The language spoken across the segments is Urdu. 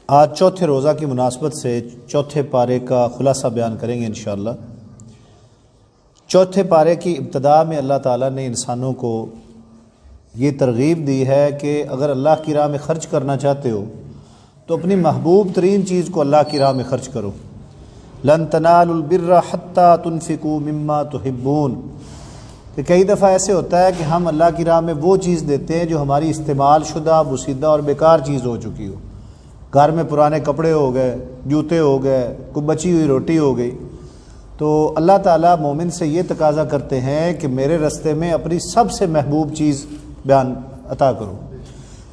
آج چوتھے روزہ کی مناسبت سے چوتھے پارے کا خلاصہ بیان کریں گے انشاءاللہ۔ چوتھے پارے کی ابتدا میں اللہ تعالیٰ نے انسانوں کو یہ ترغیب دی ہے کہ اگر اللہ کی راہ میں خرچ کرنا چاہتے ہو تو اپنی محبوب ترین چیز کو اللہ کی راہ میں خرچ کرو۔ لن تنالوا البر حتی تنفقوا مما تحبون، کہ کئی دفعہ ایسے ہوتا ہے کہ ہم اللہ کی راہ میں وہ چیز دیتے ہیں جو ہماری استعمال شدہ بوسیدہ اور بیکار چیز ہو چکی ہو۔ گھر میں پرانے کپڑے ہو گئے، جوتے ہو گئے، کوئی بچی ہوئی روٹی ہو گئی، تو اللہ تعالیٰ مومن سے یہ تقاضا کرتے ہیں کہ میرے راستے میں اپنی سب سے محبوب چیز بیان عطا کرو۔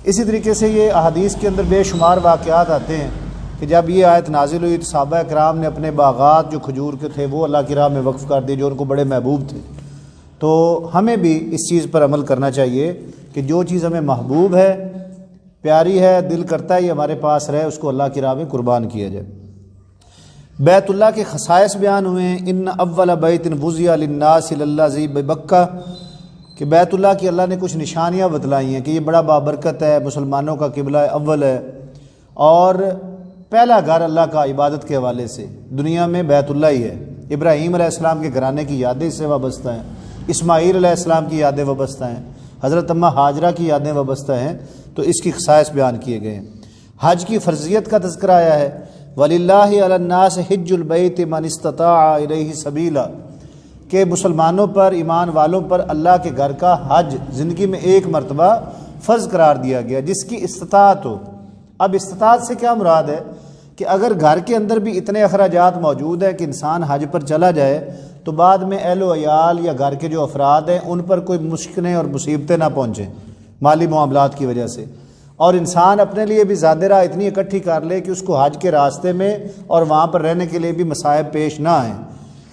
اسی طریقے سے یہ احادیث کے اندر بے شمار واقعات آتے ہیں کہ جب یہ آیت نازل ہوئی تو صحابہ کرام نے اپنے باغات جو کھجور کے تھے وہ اللہ کی راہ میں وقف کر دیے جو ان کو بڑے محبوب تھے۔ تو ہمیں بھی اس چیز پر عمل کرنا چاہیے کہ جو چیز ہمیں محبوب ہے، پیاری ہے، دل کرتا ہے یہ ہمارے پاس رہے، اس کو اللہ کی راہ میں قربان کیا جائے۔ بیت اللہ کے خصائص بیان ہوئے ہیں۔ ان اول بیت وضع للناس للذی ببکہ، کہ بیت اللہ کی اللہ نے کچھ نشانیاں بتلائی ہیں کہ یہ بڑا بابرکت ہے، مسلمانوں کا قبلہ اول ہے، اور پہلا گھر اللہ کا عبادت کے حوالے سے دنیا میں بیت اللہ ہی ہے۔ ابراہیم علیہ السلام کے گھرانے کی یادیں اس سے وابستہ ہیں، اسماعیل علیہ السلام کی یادیں وابستہ ہیں، حضرت اماں ہاجرہ کی یادیں وابستہ ہیں، تو اس کی خصائص بیان کیے گئے ہیں۔ حج کی فرضیت کا تذکرہ آیا ہے، وَلِلَّهِ عَلَى النَّاسِ حِجُّ الْبَيْتِ مَنِ اسْتَطَاعَ إِلَيْهِ سَبِيلًا، کہ مسلمانوں پر، ایمان والوں پر اللہ کے گھر کا حج زندگی میں ایک مرتبہ فرض قرار دیا گیا جس کی استطاعت ہو۔ اب استطاعت سے کیا مراد ہے کہ اگر گھر کے اندر بھی اتنے اخراجات موجود ہیں کہ انسان حج پر چلا جائے تو بعد میں اہل و عیال یا گھر کے جو افراد ہیں ان پر کوئی مشکلیں اور مصیبتیں نہ پہنچیں مالی معاملات کی وجہ سے، اور انسان اپنے لیے بھی زیادہ راہ اتنی اکٹھی کر لے کہ اس کو حج کے راستے میں اور وہاں پر رہنے کے لیے بھی مصائب پیش نہ آئیں۔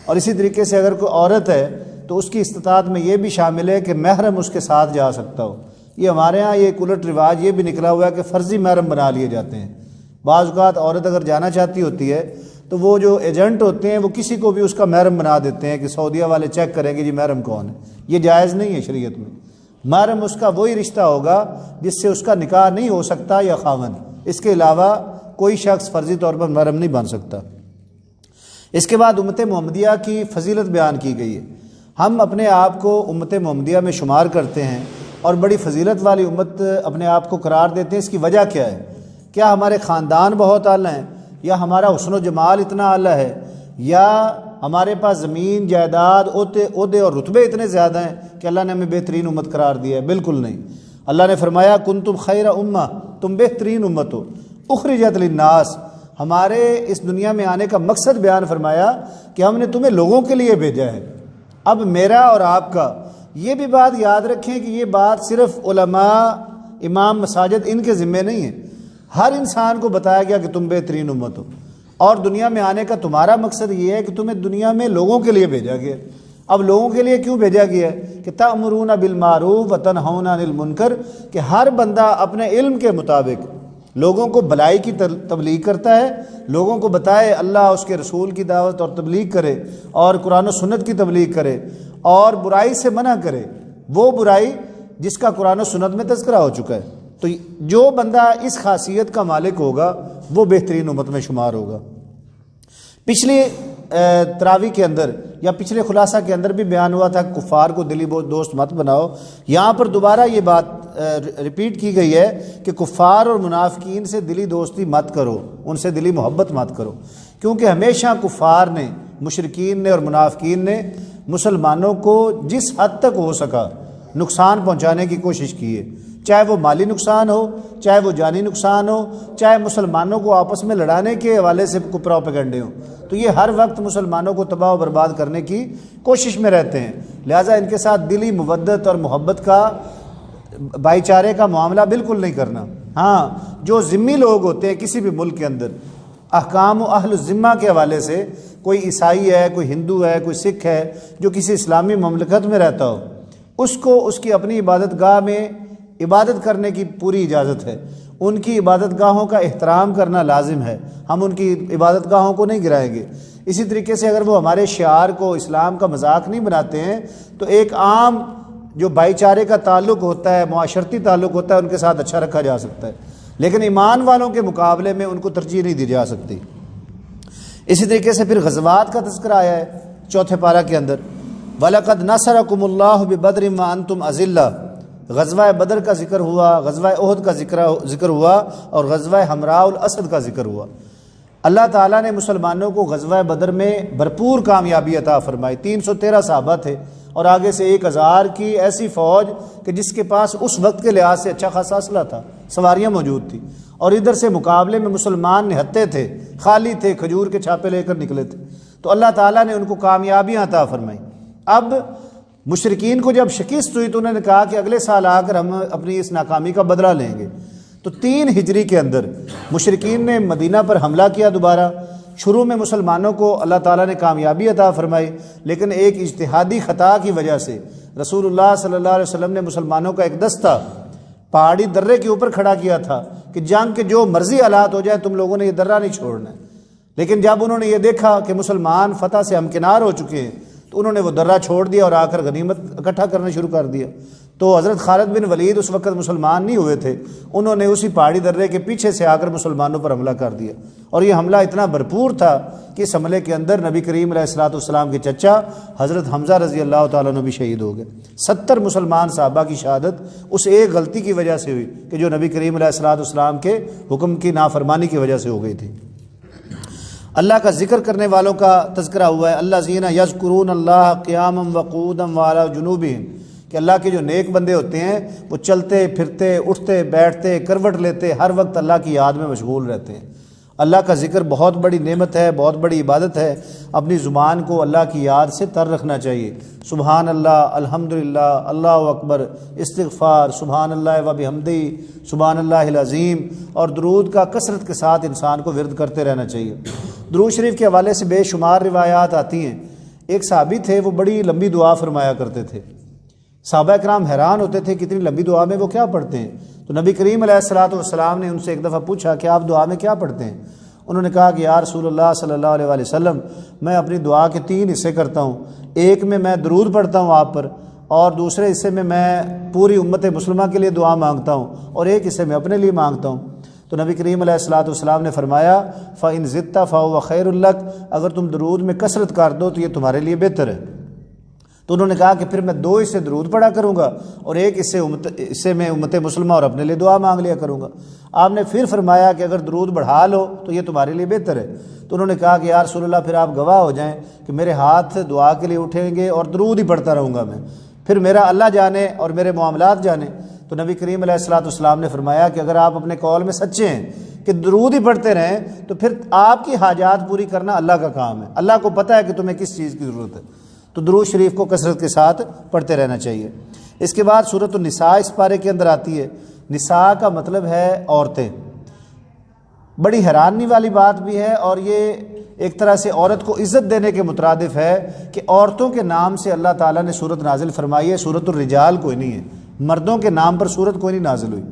اور اسی طریقے سے اگر کوئی عورت ہے تو اس کی استطاعت میں یہ بھی شامل ہے کہ محرم اس کے ساتھ جا سکتا ہو۔ یہ ہمارے ہاں یہ ایک الٹ رواج یہ بھی نکلا ہوا ہے کہ فرضی محرم بنا لیے جاتے ہیں۔ بعض اوقات عورت اگر جانا چاہتی ہوتی ہے تو وہ جو ایجنٹ ہوتے ہیں وہ کسی کو بھی اس کا محرم بنا دیتے ہیں کہ سعودیہ والے چیک کریں گے جی محرم کون ہے۔ یہ جائز نہیں ہے شریعت میں۔ محرم اس کا وہی رشتہ ہوگا جس سے اس کا نکاح نہیں ہو سکتا یا خاوند، اس کے علاوہ کوئی شخص فرضی طور پر محرم نہیں بن سکتا۔ اس کے بعد امت محمدیہ کی فضیلت بیان کی گئی ہے۔ ہم اپنے آپ کو امت محمدیہ میں شمار کرتے ہیں اور بڑی فضیلت والی امت اپنے آپ کو قرار دیتے ہیں۔ اس کی وجہ کیا ہے؟ کیا ہمارے خاندان بہت اعلیٰ ہیں، یا ہمارا حسن و جمال اتنا اعلیٰ ہے، یا ہمارے پاس زمین جائیداد عہدے اور رتبے اتنے زیادہ ہیں کہ اللہ نے ہمیں بہترین امت قرار دیا ہے؟ بالکل نہیں۔ اللہ نے فرمایا کنتم خیر امہ، تم بہترین امت ہو، اخرجت للناس، ہمارے اس دنیا میں آنے کا مقصد بیان فرمایا کہ ہم نے تمہیں لوگوں کے لیے بھیجا ہے۔ اب میرا اور آپ کا یہ بھی بات یاد رکھیں کہ یہ بات صرف علماء، امام مساجد ان کے ذمے نہیں ہے، ہر انسان کو بتایا گیا کہ تم بہترین امت ہو، اور دنیا میں آنے کا تمہارا مقصد یہ ہے کہ تمہیں دنیا میں لوگوں کے لیے بھیجا گیا۔ اب لوگوں کے لیے کیوں بھیجا گیا ہے کہ تأمرون بالمعروف وتنہون عن المنکر، کہ ہر بندہ اپنے علم کے مطابق لوگوں کو بھلائی کی تبلیغ کرتا ہے، لوگوں کو بتائے اللہ اس کے رسول کی دعوت اور تبلیغ کرے، اور قرآن و سنت کی تبلیغ کرے، اور برائی سے منع کرے، وہ برائی جس کا قرآن و سنت میں تذکرہ ہو چکا ہے۔ تو جو بندہ اس خاصیت کا مالک ہوگا وہ بہترین امت میں شمار ہوگا۔ پچھلی تراویح کے اندر یا پچھلے خلاصہ کے اندر بھی بیان ہوا تھا کہ کفار کو دلی دوست مت بناؤ۔ یہاں پر دوبارہ یہ بات ریپیٹ کی گئی ہے کہ کفار اور منافقین سے دلی دوستی مت کرو، ان سے دلی محبت مت کرو، کیونکہ ہمیشہ کفار نے، مشرکین نے اور منافقین نے مسلمانوں کو جس حد تک ہو سکا نقصان پہنچانے کی کوشش کی ہے، چاہے وہ مالی نقصان ہو، چاہے وہ جانی نقصان ہو، چاہے مسلمانوں کو آپس میں لڑانے کے حوالے سے پروپیگنڈے ہوں، تو یہ ہر وقت مسلمانوں کو تباہ و برباد کرنے کی کوشش میں رہتے ہیں۔ لہٰذا ان کے ساتھ دلی مودت اور محبت کا، بھائی چارے کا معاملہ بالکل نہیں کرنا۔ ہاں، جو ذمہ لوگ ہوتے ہیں کسی بھی ملک کے اندر، احکام و اہل الذمہ کے حوالے سے، کوئی عیسائی ہے، کوئی ہندو ہے، کوئی سکھ ہے جو کسی اسلامی مملکت میں رہتا ہو، اس کو اس کی اپنی عبادت گاہ میں عبادت کرنے کی پوری اجازت ہے۔ ان کی عبادت گاہوں کا احترام کرنا لازم ہے، ہم ان کی عبادت گاہوں کو نہیں گرائیں گے۔ اسی طریقے سے اگر وہ ہمارے شعار کو، اسلام کا مذاق نہیں بناتے ہیں تو ایک عام جو بھائی چارے کا تعلق ہوتا ہے، معاشرتی تعلق ہوتا ہے، ان کے ساتھ اچھا رکھا جا سکتا ہے۔ لیکن ایمان والوں کے مقابلے میں ان کو ترجیح نہیں دی جا سکتی۔ اسی طریقے سے پھر غزوات کا تذکرہ آیا ہے چوتھے پارہ کے اندر، وَلَقَدْ نَصَرَكُمُ اللَّهُ بِبَدْرٍ وَأَنْتُمْ أَذِلَّةٌ، غزوہ بدر کا ذکر ہوا، غزوہ احد کا ذکر ہوا، اور غزوہ حمراء الاسد کا ذکر ہوا۔ اللہ تعالیٰ نے مسلمانوں کو غزوہ بدر میں بھرپور کامیابی عطا فرمائی، 313 صحابہ تھے اور آگے سے 1000 کی ایسی فوج کہ جس کے پاس اس وقت کے لحاظ سے اچھا خاصا اسلحہ تھا، سواریاں موجود تھیں، اور ادھر سے مقابلے میں مسلمان نہتے تھے، خالی تھے، کھجور کے چھاپے لے کر نکلے تھے، تو اللہ تعالیٰ نے ان کو کامیابیاں عطا فرمائی۔ اب مشرکین کو جب شکست ہوئی تو انہوں نے کہا کہ اگلے سال آ کر ہم اپنی اس ناکامی کا بدلہ لیں گے، تو 3 ہجری کے اندر مشرکین نے مدینہ پر حملہ کیا دوبارہ۔ شروع میں مسلمانوں کو اللہ تعالیٰ نے کامیابی عطا فرمائی، لیکن ایک اجتہادی خطا کی وجہ سے رسول اللہ صلی اللہ علیہ وسلم نے مسلمانوں کا ایک دستہ پہاڑی درے کے اوپر کھڑا کیا تھا کہ جنگ کے جو مرضی حالات ہو جائے تم لوگوں نے یہ درہ نہیں چھوڑنا ہے، لیکن جب انہوں نے یہ دیکھا کہ مسلمان فتح سے ہمکنار ہو چکے ہیں تو انہوں نے وہ درہ چھوڑ دیا اور آ کر غنیمت اکٹھا کرنا شروع کر دیا۔ تو حضرت خالد بن ولید اس وقت مسلمان نہیں ہوئے تھے، انہوں نے اسی پہاڑی درے کے پیچھے سے آ کر مسلمانوں پر حملہ کر دیا، اور یہ حملہ اتنا بھرپور تھا کہ اس حملے کے اندر نبی کریم علیہ الصلوۃ والسلام کے چچا حضرت حمزہ رضی اللہ تعالیٰ عنہ بھی شہید ہو گئے۔ 70 مسلمان صحابہ کی شہادت اس ایک غلطی کی وجہ سے ہوئی کہ جو نبی کریم علیہ الصلوۃ والسلام کے حکم کی نافرمانی کی وجہ سے ہو گئی تھی۔ اللہ کا ذکر کرنے والوں کا تذکرہ ہوا ہے، الذین یذکرون اللہ قیاما وقعودا وعلی جنوبہم، کہ اللہ کے جو نیک بندے ہوتے ہیں وہ چلتے پھرتے، اٹھتے بیٹھتے، کروٹ لیتے، ہر وقت اللہ کی یاد میں مشغول رہتے ہیں۔ اللہ کا ذکر بہت بڑی نعمت ہے، بہت بڑی عبادت ہے، اپنی زبان کو اللہ کی یاد سے تر رکھنا چاہیے۔ سبحان اللہ، الحمدللہ، اللہ اکبر، استغفار، سبحان اللہ و بحمدہ، سبحان اللہ العظیم، اور درود کا کثرت کے ساتھ انسان کو ورد کرتے رہنا چاہیے۔ درود شریف کے حوالے سے بے شمار روایات آتی ہیں۔ ایک صحابی تھے، وہ بڑی لمبی دعا فرمایا کرتے تھے، صحابہ کرام حیران ہوتے تھے کہ اتنی لمبی دعا میں وہ کیا پڑھتے ہیں، تو نبی کریم علیہ الصلوۃ والسلام نے ان سے ایک دفعہ پوچھا کہ آپ دعا میں کیا پڑھتے ہیں؟ انہوں نے کہا کہ یا رسول اللہ صلی اللہ علیہ وآلہ وسلم، میں اپنی دعا کے 3 حصے کرتا ہوں، ایک میں درود پڑھتا ہوں آپ پر، اور دوسرے حصے میں پوری امت مسلمہ کے لیے دعا مانگتا ہوں، اور ایک حصے میں اپنے لیے مانگتا ہوں۔ تو نبی کریم علیہ الصلوۃ والسلام نے فرمایا فَإِن زِدتَّ فَهُوَ خَيْرٌ لَكَ، اگر تم درود میں کثرت کر دو تو یہ تمہارے لیے بہتر ہے۔ تو انہوں نے کہا کہ پھر میں 2 حصے درود پڑھا کروں گا اور ایک حصے میں امت مسلمہ اور اپنے لیے دعا مانگ لیا کروں گا۔ آپ نے پھر فرمایا کہ اگر درود بڑھا لو تو یہ تمہارے لیے بہتر ہے۔ تو انہوں نے کہا کہ یا رسول اللہ، پھر آپ گواہ ہو جائیں کہ میرے ہاتھ دعا کے لیے اٹھیں گے اور درود ہی پڑھتا رہوں گا میں، پھر میرا اللہ جانے اور میرے معاملات جانے۔ تو نبی کریم علیہ الصلوۃ والسلام نے فرمایا کہ اگر آپ اپنے قول میں سچے ہیں کہ درود ہی پڑھتے رہیں تو پھر آپ کی حاجات پوری کرنا اللہ کا کام ہے، اللہ کو پتہ ہے کہ تمہیں کس چیز کی ضرورت ہے۔ تو درود شریف کو کثرت کے ساتھ پڑھتے رہنا چاہیے۔ اس کے بعد سورۃ النساء اس پارے کے اندر آتی ہے۔ نساء کا مطلب ہے عورتیں۔ بڑی حیرانی والی بات بھی ہے، اور یہ ایک طرح سے عورت کو عزت دینے کے مترادف ہے کہ عورتوں کے نام سے اللہ تعالیٰ نے سورت نازل فرمائی ہے۔ سورۃ الرجال کوئی نہیں ہے، مردوں کے نام پر سورت کوئی نہیں نازل ہوئی،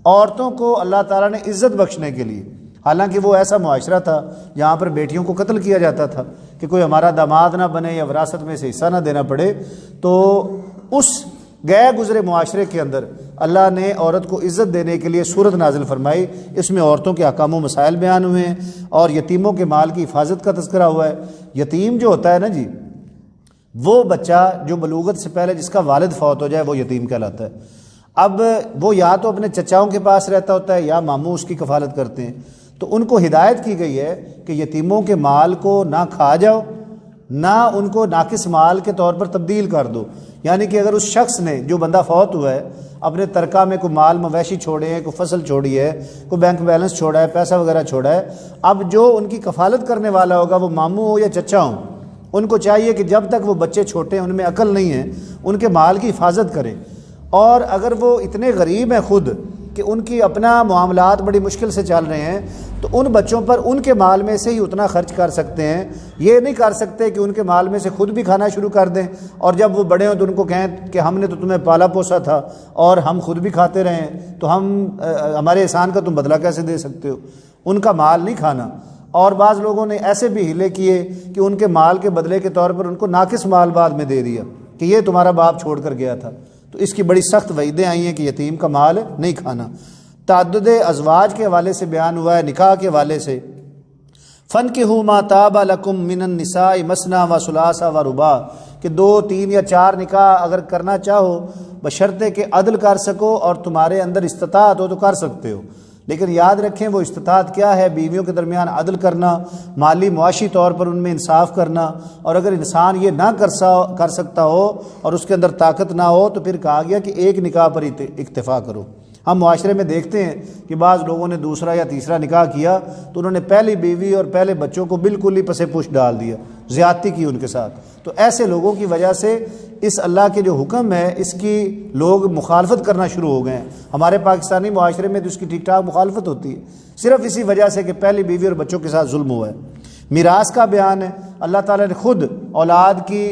عورتوں کو اللہ تعالیٰ نے عزت بخشنے کے لیے۔ حالانکہ وہ ایسا معاشرہ تھا جہاں پر بیٹیوں کو قتل کیا جاتا تھا کہ کوئی ہمارا داماد نہ بنے یا وراثت میں سے حصہ نہ دینا پڑے، تو اس گئے گزرے معاشرے کے اندر اللہ نے عورت کو عزت دینے کے لیے سورت نازل فرمائی۔ اس میں عورتوں کے احکام و مسائل بیان ہوئے ہیں، اور یتیموں کے مال کی حفاظت کا تذکرہ ہوا ہے۔ یتیم جو ہوتا ہے نا جی، وہ بچہ جو بلوغت سے پہلے جس کا والد فوت ہو جائے وہ یتیم کہلاتا ہے۔ اب وہ یا تو اپنے چچاؤں کے پاس رہتا ہوتا ہے یا ماموں اس کی کفالت کرتے ہیں۔ تو ان کو ہدایت کی گئی ہے کہ یتیموں کے مال کو نہ کھا جاؤ، نہ ان کو ناقص مال کے طور پر تبدیل کر دو۔ یعنی کہ اگر اس شخص نے، جو بندہ فوت ہوا ہے، اپنے ترکہ میں کوئی مال مویشی چھوڑے ہیں، کوئی فصل چھوڑی ہے، کوئی بینک بیلنس چھوڑا ہے، پیسہ وغیرہ چھوڑا ہے، اب جو ان کی کفالت کرنے والا ہوگا وہ ماموں ہو یا چچا ہوں، ان کو چاہیے کہ جب تک وہ بچے چھوٹے ہیں، ان میں عقل نہیں ہے، ان کے مال کی حفاظت کریں۔ اور اگر وہ اتنے غریب ہیں خود کہ ان کی اپنا معاملات بڑی مشکل سے چل رہے ہیں، تو ان بچوں پر ان کے مال میں سے ہی اتنا خرچ کر سکتے ہیں۔ یہ نہیں کر سکتے کہ ان کے مال میں سے خود بھی کھانا شروع کر دیں، اور جب وہ بڑے ہوں تو ان کو کہیں کہ ہم نے تو تمہیں پالا پوسا تھا اور ہم خود بھی کھاتے رہے ہیں، تو ہمارے احسان کا تم بدلہ کیسے دے سکتے ہو؟ ان کا مال نہیں کھانا۔ اور بعض لوگوں نے ایسے بھی ہیلے کیے کہ ان کے مال کے بدلے کے طور پر ان کو ناقص مال بعد میں دے دیا کہ یہ تمہارا باپ چھوڑ کر گیا تھا۔ تو اس کی بڑی سخت وعیدیں آئی ہیں کہ یتیم کا مال نہیں کھانا۔ تعدد ازواج کے حوالے سے بیان ہوا ہے، نکاح کے حوالے سے فَانْكِحُوا مَا طَابَ لَكُم مِّنَ النِّسَاءِ مَثْنَىٰ وَثُلَاثَ وَرُبَاع کہ 2 3 یا 4 نکاح اگر کرنا چاہو بشرطے کہ عدل کر سکو اور تمہارے اندر استطاعت ہو تو کر سکتے ہو، لیکن یاد رکھیں وہ استطاعت کیا ہے؟ بیویوں کے درمیان عدل کرنا، مالی معاشی طور پر ان میں انصاف کرنا، اور اگر انسان یہ نہ کر سکتا ہو اور اس کے اندر طاقت نہ ہو تو پھر کہا گیا کہ ایک نکاح پر اکتفا کرو۔ ہم معاشرے میں دیکھتے ہیں کہ بعض لوگوں نے دوسرا یا تیسرا نکاح کیا تو انہوں نے پہلی بیوی اور پہلے بچوں کو بالکل ہی پسے پش ڈال دیا، زیادتی کی ان کے ساتھ۔ تو ایسے لوگوں کی وجہ سے اس اللہ کے جو حکم ہے اس کی لوگ مخالفت کرنا شروع ہو گئے ہیں۔ ہمارے پاکستانی معاشرے میں تو اس کی ٹھیک ٹھاک مخالفت ہوتی ہے، صرف اسی وجہ سے کہ پہلی بیوی اور بچوں کے ساتھ ظلم ہوا ہے۔ میراث کا بیان ہے، اللہ تعالیٰ نے خود اولاد کی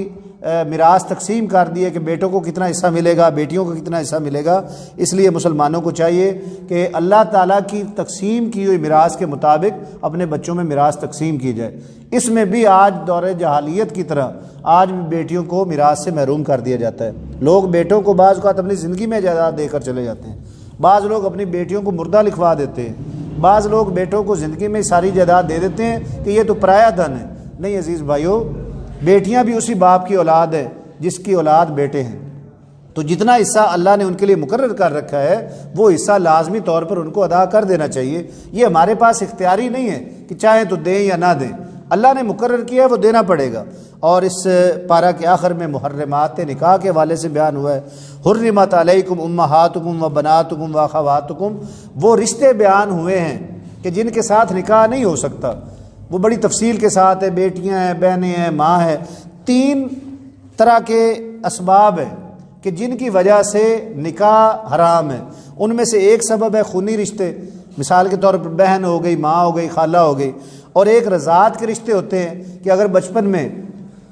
میراث تقسیم کر دی ہے کہ بیٹوں کو کتنا حصہ ملے گا، بیٹیوں کو کتنا حصہ ملے گا۔ اس لیے مسلمانوں کو چاہیے کہ اللہ تعالیٰ کی تقسیم کی ہوئی میراث کے مطابق اپنے بچوں میں میراث تقسیم کی جائے۔ اس میں بھی آج دور جہالیت کی طرح آج بھی بیٹیوں کو میراث سے محروم کر دیا جاتا ہے۔ لوگ بیٹوں کو بعض اوقات اپنی زندگی میں جائیداد دے کر چلے جاتے ہیں، بعض لوگ اپنی بیٹیوں کو مردہ لکھوا دیتے ہیں، بعض لوگ بیٹوں کو زندگی میں ساری جائیداد دے دیتے ہیں کہ یہ تو پرایا دھن ہے۔ نہیں عزیز بھائیو، بیٹیاں بھی اسی باپ کی اولاد ہے جس کی اولاد بیٹے ہیں، تو جتنا حصہ اللہ نے ان کے لیے مقرر کر رکھا ہے وہ حصہ لازمی طور پر ان کو ادا کر دینا چاہیے۔ یہ ہمارے پاس اختیاری نہیں ہے کہ چاہیں تو دیں یا نہ دیں، اللہ نے مقرر کیا ہے وہ دینا پڑے گا۔ اور اس پارہ کے آخر میں محرمات نکاح کے حوالے سے بیان ہوا ہے، حرمت علیکم امہاتکم و بناتکم و اخواتکم، وہ رشتے بیان ہوئے ہیں کہ جن کے ساتھ نکاح نہیں ہو سکتا، وہ بڑی تفصیل کے ساتھ ہے، بیٹیاں ہیں، بہنیں ہیں، ماں ہے۔ 3 طرح کے اسباب ہیں کہ جن کی وجہ سے نکاح حرام ہے۔ ان میں سے ایک سبب ہے خونی رشتے، مثال کے طور پر بہن ہو گئی، ماں ہو گئی، خالہ ہو گئی، اور ایک رضاعت کے رشتے ہوتے ہیں کہ اگر بچپن میں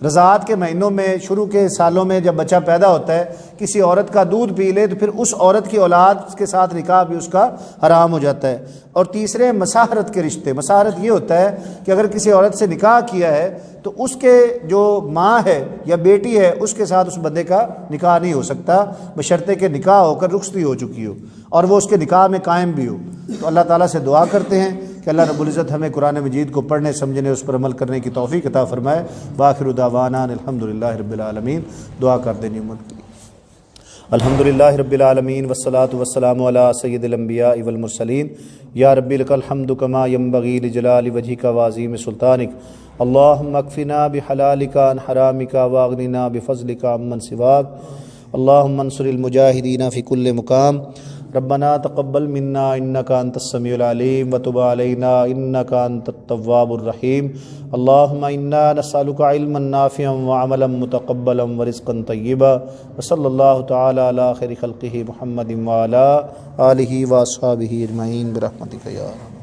رضاعت کے مہینوں میں شروع کے سالوں میں جب بچہ پیدا ہوتا ہے کسی عورت کا دودھ پی لے تو پھر اس عورت کی اولاد کے ساتھ نکاح بھی اس کا حرام ہو جاتا ہے۔ اور تیسرے مساہرت کے رشتے، مساہرت یہ ہوتا ہے کہ اگر کسی عورت سے نکاح کیا ہے تو اس کے جو ماں ہے یا بیٹی ہے اس کے ساتھ اس بندے کا نکاح نہیں ہو سکتا بشرطے کہ نکاح ہو کر رخصتی ہو چکی ہو اور وہ اس کے نکاح میں قائم بھی ہو۔ تو اللہ تعالیٰ سے دعا کرتے ہیں کہ اللہ رب العزت ہمیں قرآن مجید کو پڑھنے سمجھنے اس پر عمل کرنے کی توفیق عطا فرمائے۔ وآخر دعوانا الحمدللہ رب العالمین۔ دعا کر دیں امت کی۔ الحمدللہ رب العالمین والصلاة والسلام علی سید الانبیاء والمرسلین۔ یا رب لک الحمد کما ینبغی لجلال وجہک وعظیم سلطانک۔ اللہم اکفنا بحلالک عن حرامک واغننا بفضلک عمن سواک۔ اللہم انصر المجاہدین فی کل مقام۔ ربنا تقبل منا انک انت السمیع العلیم وتب علینا انک انت التواب الرحیم۔ اللہم انا نسألک علما نافعا وعملا متقبلا ورزقا طیبا۔ وصلی اللہ تعالی علی خیر خلقہ محمد وعلی آلہ واصحابہ اجمعین برحمتک یا ارحم۔